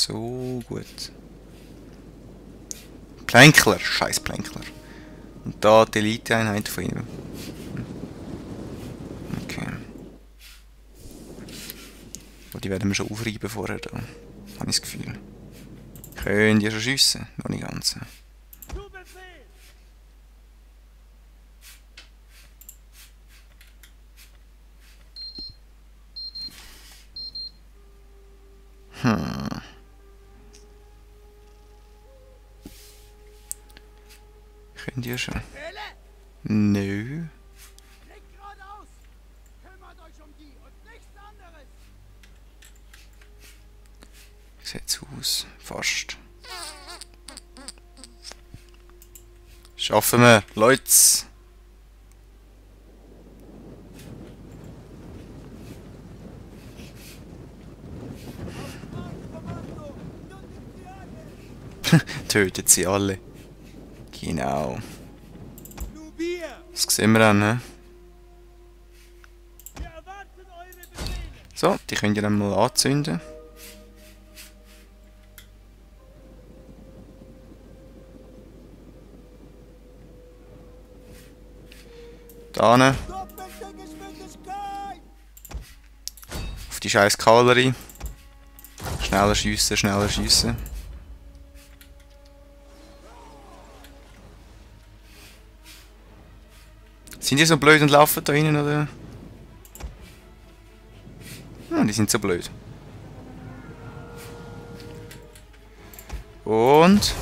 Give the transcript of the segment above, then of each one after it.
So gut. Plänkler, scheiß Plänkler. Und da die Elite-Einheit von ihm. Okay. Oh, die werden wir schon aufreiben vorher da. Habe ich das Gefühl. Können die schon schiessen? Noch nicht ganz. Können die schon? Nö. Sieht's aus. Fast. Schaffen wir, Leute. Tötet sie alle. Genau. Das sehen wir dann, ne? So, die könnt ihr dann mal anzünden. Da ne? Auf die scheiß Kavallerie. Schneller schiessen, schneller schiessen. Sind die so blöd und laufen da hinten, oder? Ja, die sind so blöd. Und...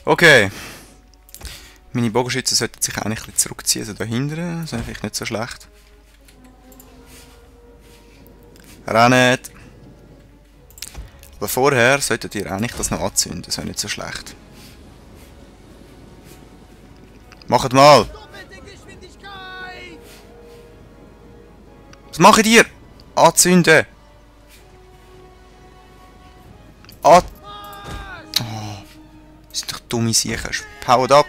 Okay. Meine Bogenschützen sollten sich eigentlich ein bisschen zurückziehen, also da hinten. Das ist vielleicht nicht so schlecht. Rennt! Aber vorher solltet ihr eigentlich das noch anzünden, das wäre nicht so schlecht. Macht mal! Was macht ihr? Anzünden! Oh, das sind doch dumme Siechen. Haut ab!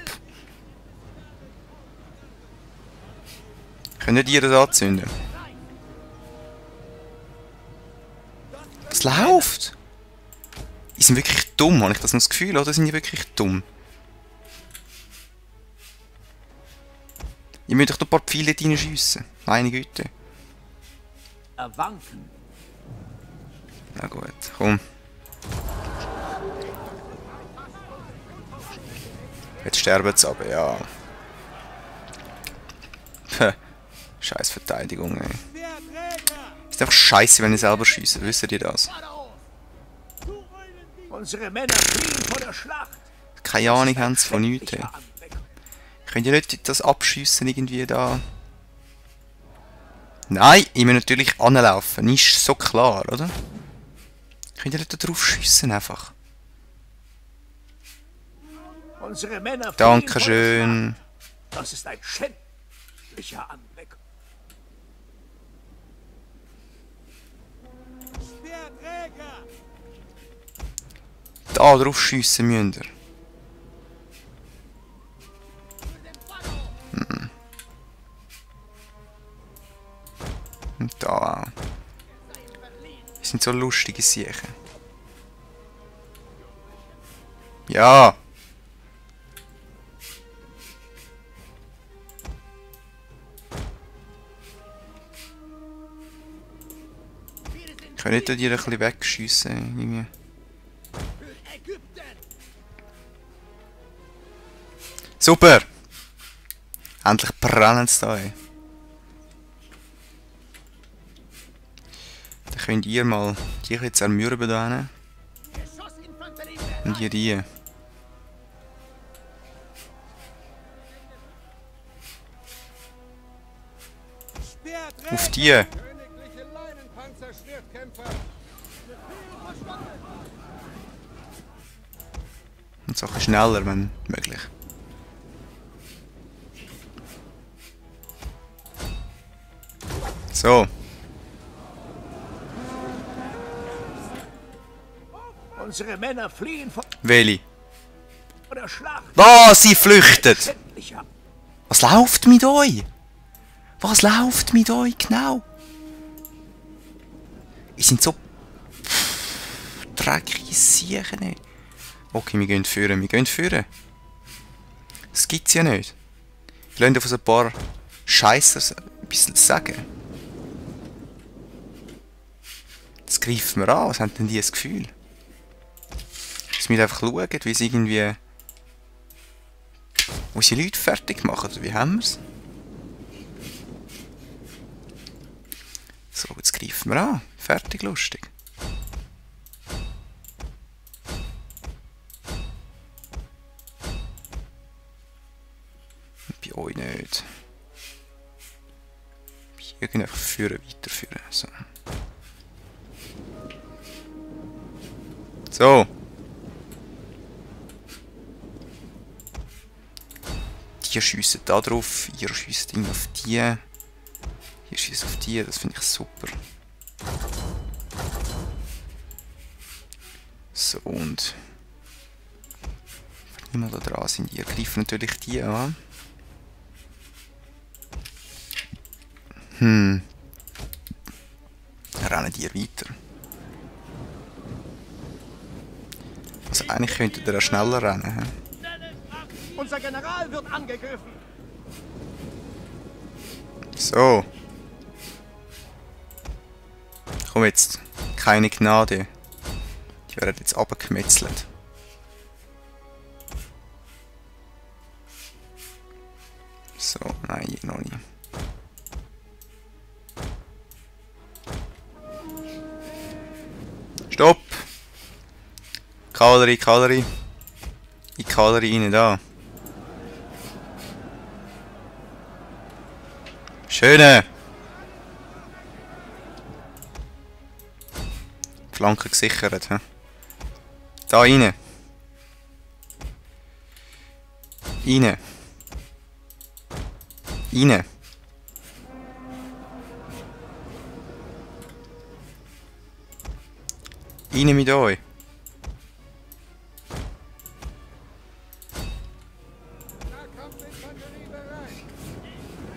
Könnt ihr das anzünden? Das läuft! Die sind wirklich dumm, habe ich das noch das Gefühl, oder sind die wirklich dumm? Ihr müsst doch ein paar Pfeile reinschiessen. Meine Güte. Na gut, komm. Jetzt sterben sie aber, ja. Scheiß Verteidigung, ey. Ist einfach scheiße, wenn ich selber schiesse, wisst ihr das? Unsere Männer fliehen vor der Schlacht. Keine Ahnung haben sie von nichts, ey. Könnt ihr nicht das abschiessen irgendwie da? Nein, ich muss natürlich anlaufen, ist so klar, oder? Könnt ihr nicht da drauf schiessen einfach? Unsere Männer Dankeschön. Das ist ein schändlicher Anblick. Da drauf schiessen müsst ihr. Und da auch. Das sind so lustige Siechen. Ja! Könnt ihr die ein bisschen wegschiessen? Super! Endlich brennen sie da. Ey. Dann könnt ihr mal die ein zermürben da hinten. Und die. Auf die! Und so ein bisschen schneller, wenn möglich. So. Unsere Männer fliehen vor Welche? der Schlacht. Was? Sie flüchtet! Schändlicher. Was läuft mit euch? Was läuft mit euch genau? Ihr sind so dreckige Siechen nicht. Okay, wir gehen führen, wir gehen führen. Das gibt's ja nicht. Wir lassen auf ein paar Scheisser ein bisschen sagen. Das greift mir an, was haben denn die das Gefühl? Dass wir einfach schauen, wie sie irgendwie unsere Leute fertig machen, oder wie haben wir's? So, jetzt greifen wir an. Fertig, lustig. Bei euch nicht. Bei euch einfach führen, weiterführen. So. So. Die schiessen da drauf, ihr schiesst auf die. Ihr schießt auf die, das finde ich super. So, und wenn wir da dran sind, ihr greifen natürlich die an. Rennen die weiter. Also eigentlich könntet ihr auch schneller rennen. He? Unser General wird angegriffen. So. Komm jetzt. Keine Gnade. Die werden jetzt abgemetzelt. So, nein, hier noch nicht. Stopp! Kavallerie, Kavallerie. Die Kavallerie rein da. Schöne! Flanke gesichert, he? Da rein! Rein! Rein! Rein mit euch!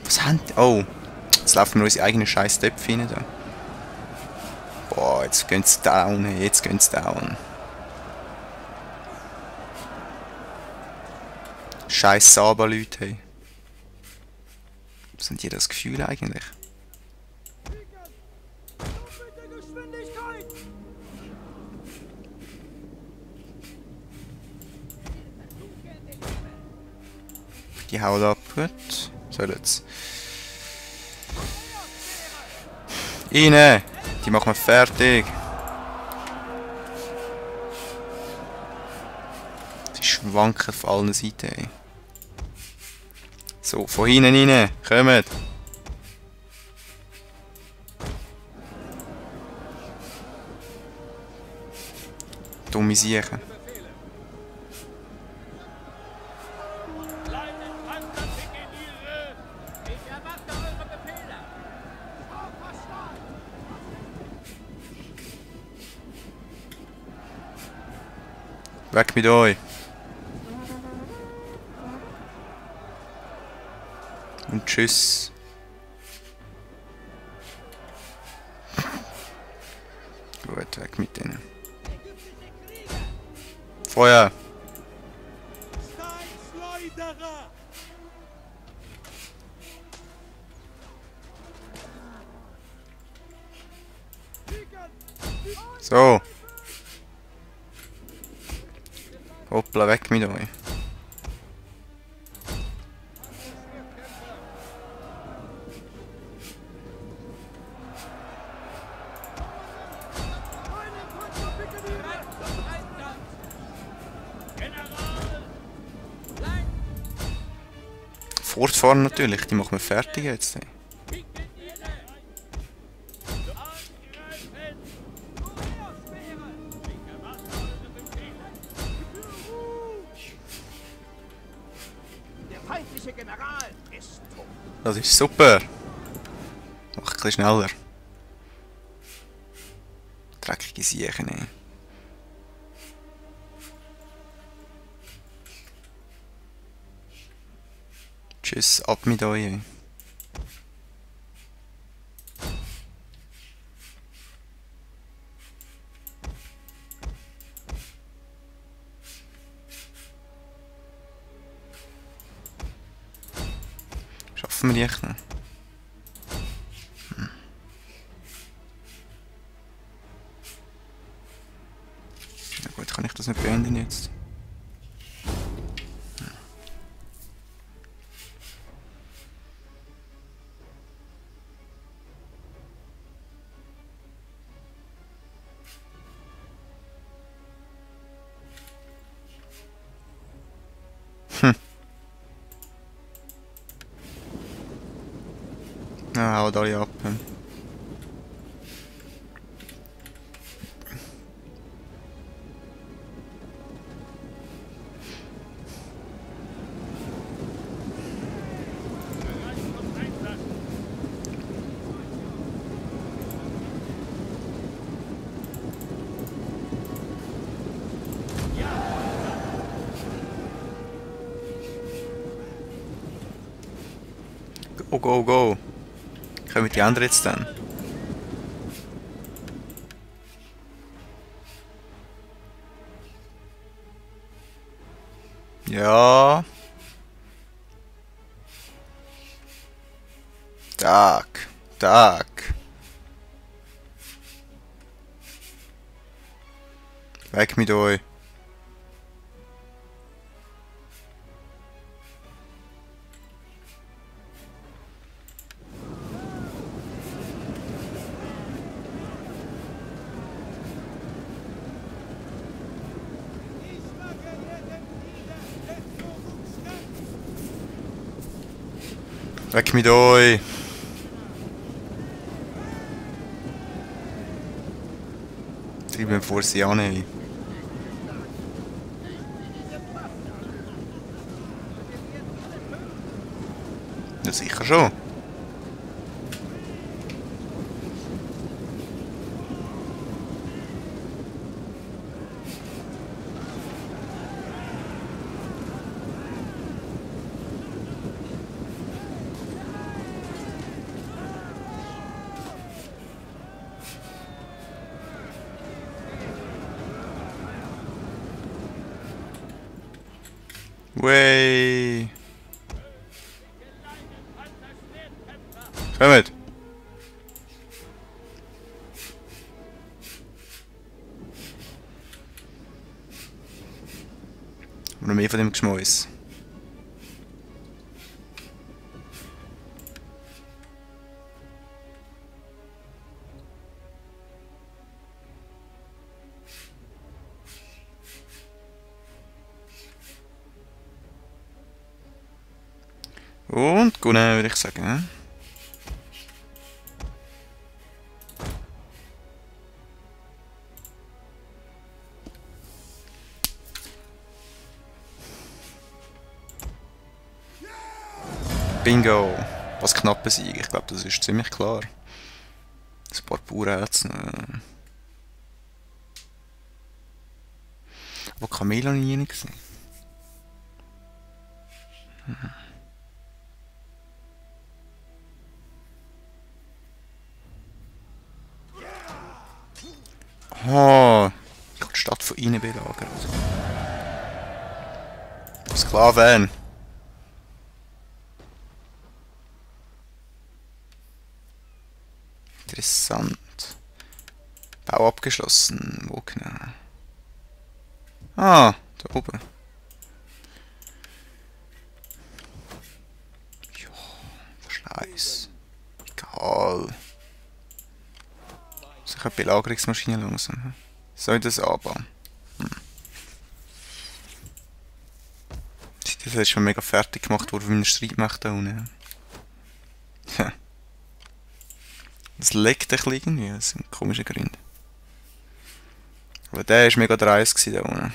Was haben die? Oh! Jetzt laufen wir unsere eigenen scheiß Töpfe rein da. Boah, jetzt gehen sie down, jetzt gehen sie down. Scheiß Saba-Leute, hey. Was haben die das Gefühl eigentlich? Die hauen ab, gut. So, jetzt. Rein! Die machen wir fertig. Sie schwanken auf allen Seiten, ey. So, von hinten rein. Kommt! Dumme Siechen. Weg mit euch! Und tschüss! Gut, weg mit denen! Feuer! So! Hoppla, weg mit euch! Fortfahren natürlich, die machen wir fertig jetzt. Ey. Der feindliche General ist tot. Das ist super! Mach ein bisschen schneller. Dreckige Siechen, ey. Tschüss, ab mit euch. Ey. Schaffen wir die echt noch? Na gut, kann ich das nicht beenden jetzt? Ah, haut alle ab. Go, go, go. Kommen die anderen jetzt dann? Ja. Tag. Tag. Weg mit euch. Weg mit euch! Treiben vor sie an. Ja, sicher schon. Way. Kommt! Noch mehr von dem Geschmäus. Und gut, würde ich sagen. Bingo! Was knappe Sieg, ich glaube, das ist ziemlich klar. Ein paar Bauernherzen. Aber Kamele habe ich nie gesehen. Oh, ich habe die Stadt von innen belagert. Sklaven! Interessant. Bau abgeschlossen. Wo genau? Ah, da oben. Ja, Verschleiß. Egal. Sicher eine Belagerungsmaschine langsam. Soll ich das anbauen? Das ist schon mega fertig gemacht worden von meiner Streitmacht da unten. Das leckt ein bisschen irgendwie, aus einem komischen Grund. Aber der war mega dreist da unten.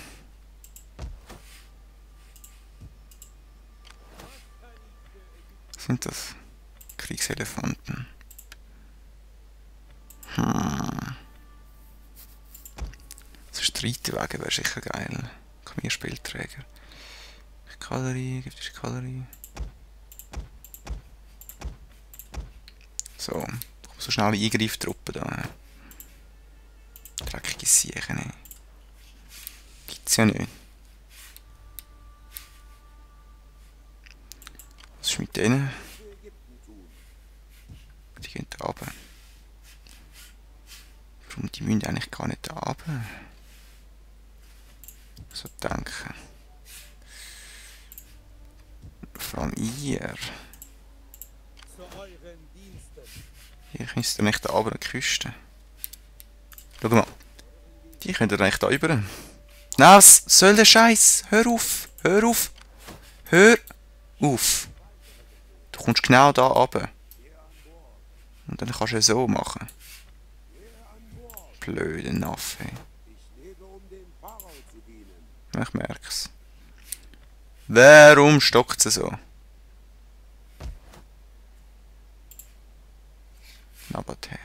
Was sind das? Kriegselefanten. So Streitwagen wäre sicher geil. Kamierspielträger. Kavallerie, gibt es Kavallerie? So, so schnell Eingreiftruppen da. Dreckige Siechen, ey. Gibt's ja nicht. Was ist mit denen? Die gehen da runter. Warum die müssen eigentlich gar nicht da runter? So denken. Vor allem ihr. Hier könnt ihr nicht da runter an die Küste. Schau mal. Die könnt ihr eigentlich da rüber. Nein, was soll der Scheiß? Hör auf! Hör auf! Hör auf! Du kommst genau da runter. Und dann kannst du es so machen. Blöde Naffe. Ich merk's. Warum stockt es so? Nabatäre.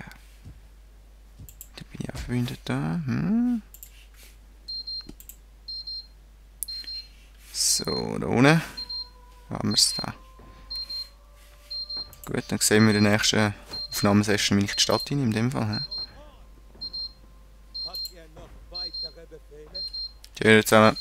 Da bin ich auch verbündet da. So, da unten. Haben wir es da. Gut, dann sehen wir in der nächsten Aufnahmesession, wie ich die Stadt einnehme, in dem Fall. Tschüss zusammen.